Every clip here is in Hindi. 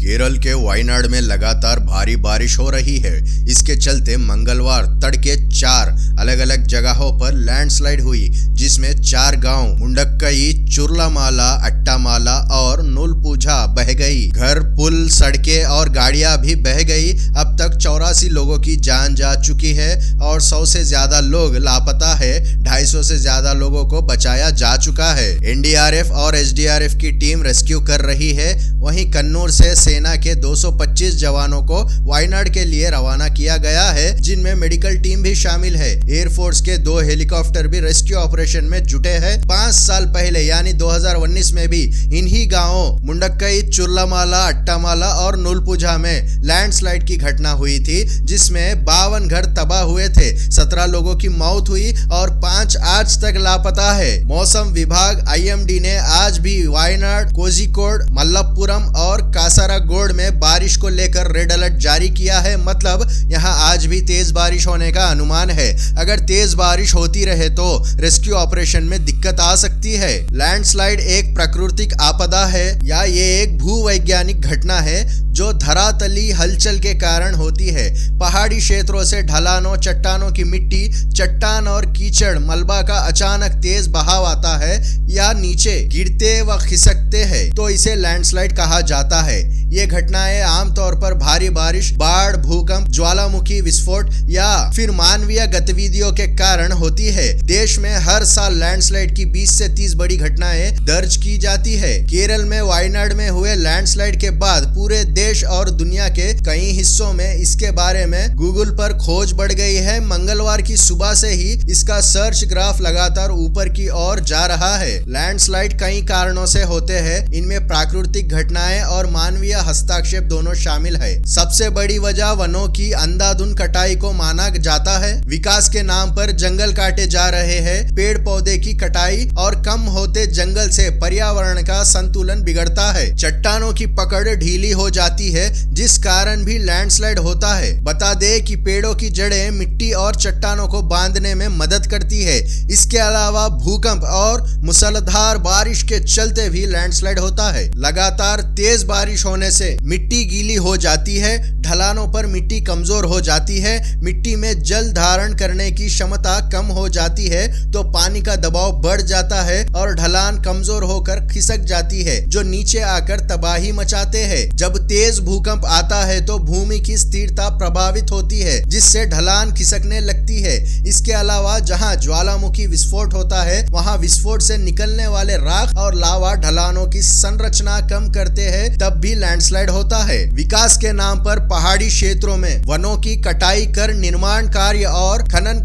केरल के वायनाड में लगातार भारी बारिश हो रही है। इसके चलते मंगलवार तड़के 4 अलग अलग जगहों पर लैंडस्लाइड हुई, जिसमें 4 गांव मुंडक्कई, चुरलामाला, अट्टामाला और नूलपुझा बह गई। घर, पुल, सड़कें और गाड़ियां भी बह गई। अब तक 84 लोगों की जान जा चुकी है और 100 से ज्यादा लोग लापता है। 250 से ज्यादा लोगों को बचाया जा चुका है। एनडीआरएफ और एसडीआरएफ की टीम रेस्क्यू कर रही है। वहीं कन्नूर से सेना के 225 जवानों को वायनाड के लिए रवाना किया गया है, जिनमें मेडिकल टीम भी शामिल है। एयरफोर्स के 2 हेलीकॉप्टर भी रेस्क्यू ऑपरेशन में जुटे हैं। 5 साल पहले यानी 2019 में भी इन्हीं गांवों मुंडक्कई, चुरलामाला, अट्टामाला और नूलपुझा में लैंडस्लाइड की घटना हुई थी, जिसमें 52 घर तबाह हुए थे। 17 लोगों की मौत हुई और 5 आज तक लापता है। मौसम विभाग IMD ने आज भी वायनाड, कोझिकोड, मल्लपुरम और कासारागोड में बारिश को लेकर रेड अलर्ट जारी किया है। मतलब यहाँ आज भी तेज बारिश होने का अनुमान है। अगर तेज बारिश होती रहे तो रेस्क्यू ऑपरेशन में दिक्कत आ सकती है। लैंडस्लाइड एक प्राकृतिक आपदा है या ये एक भूवैज्ञानिक घटना है जो धरातली हलचल के कारण होती है। पहाड़ी क्षेत्रों से ढलानों, चट्टानों की मिट्टी, चट्टान और कीचड़, मलबा का अचानक तेज बहाव आता है या नीचे गिरते व खिसकते हैं तो इसे लैंडस्लाइड कहा जाता है। ये घटनाएं आमतौर पर भारी बारिश, बाढ़, भूकंप, ज्वालामुखी विस्फोट या फिर मानवीय गतिविधियों के कारण होती है। देश में हर साल लैंडस्लाइड की 20 से 30 बड़ी घटनाएं दर्ज की जाती है। केरल में वायनाड में हुए लैंडस्लाइड के बाद पूरे देश और दुनिया के कई हिस्सों में इसके बारे में गूगल पर खोज बढ़ गई है। मंगलवार की सुबह से ही इसका सर्च ग्राफ लगातार ऊपर की ओर जा रहा है। लैंडस्लाइड कई कारणों से होते हैं। इनमें प्राकृतिक घटनाएं और मानवीय हस्तक्षेप दोनों शामिल है। सबसे बड़ी वजह वनों की अंधाधुंध कटाई को माना जाता है। विकास के नाम पर जंगल काटे जा रहे हैं। पेड़ पौधे की कटाई और कम होते जंगल से पर्यावरण का संतुलन बिगड़ता है। चट्टानों की पकड़ ढीली हो जाती है, जिस कारण भी लैंडस्लाइड होता है। बता दे कि पेड़ों की जड़ें मिट्टी और चट्टानों को बांधने में मदद करती है। इसके अलावा भूकंप और मूसलाधार बारिश के चलते भी लैंडस्लाइड होता है। लगातार तेज बारिश होने से मिट्टी गीली हो जाती है। ढलानों पर मिट्टी कमजोर हो जाती है। मिट्टी में जल धारण करने की क्षमता कम हो जाती है तो पानी का दबाव बढ़ जाता है और ढलान कमजोर होकर खिसक जाती है, जो नीचे आकर तबाही मचाते हैं। जब तेज भूकंप आता है तो भूमि की स्थिरता प्रभावित होती है, जिससे ढलान खिसकने लगती है। इसके अलावा जहां ज्वालामुखी विस्फोट होता है, वहां विस्फोट से निकलने वाले राख और लावा ढलानों की संरचना कम करते हैं, तब भी लैंडस्लाइड होता है। विकास के नाम पर पहाड़ी क्षेत्रों में वनों की कटाई कर निर्माण कार्य और खनन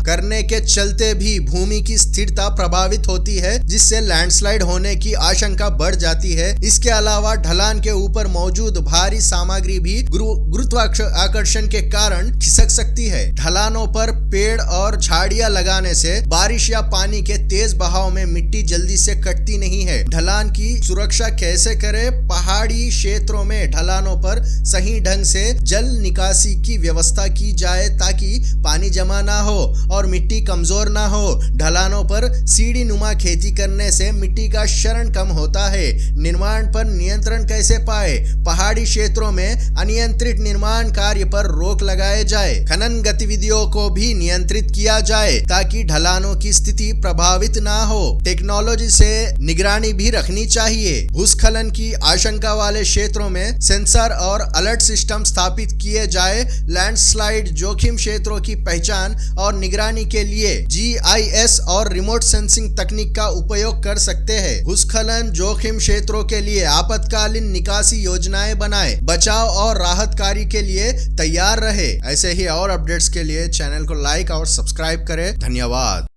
करने के चलते भी भूमि की स्थिरता प्रभावित होती है, जिससे लैंडस्लाइड होने की आशंका बढ़ जाती है। इसके अलावा ढलान के ऊपर मौजूद भारी सामग्री भी गुरुत्वाकर्षण के कारण खिसक सकती है। ढलानों पर पेड़ और झाड़ियां लगाने से बारिश या पानी के तेज बहाव में मिट्टी जल्दी से कटती नहीं है। ढलान की सुरक्षा कैसे करें? पहाड़ी क्षेत्रों में ढलानों पर सही ढंग से जल निकासी की व्यवस्था की जाए ताकि पानी जमा ना हो और मिट्टी कमजोर ना हो। ढलानों पर सीढ़ी नुमा खेती करने से मिट्टी का क्षरण कम होता है। निर्माण पर नियंत्रण कैसे पाए? पहाड़ी क्षेत्रों में अनियंत्रित निर्माण कार्य पर रोक लगाए जाए। खनन गतिविधियों को भी नियंत्रित किया जाए ताकि ढलानों की स्थिति प्रभावित ना हो। टेक्नोलॉजी से निगरानी भी रखनी चाहिए। भूस्खलन की आशंका वाले क्षेत्रों में सेंसर और अलर्ट सिस्टम स्थापित किए जाए। लैंडस्लाइड जोखिम क्षेत्रों की पहचान और निगरानी के लिए GIS और रिमोट सेंसिंग तकनीक का उपयोग कर सकते हैं। भूस्खलन जोखिम क्षेत्रों के लिए आपातकालीन निकासी योजनाएं बनाएं। बचाव और राहत कार्य के लिए तैयार रहे। ऐसे ही और अपडेट्स के लिए चैनल को लाइक और सब्सक्राइब करें। धन्यवाद।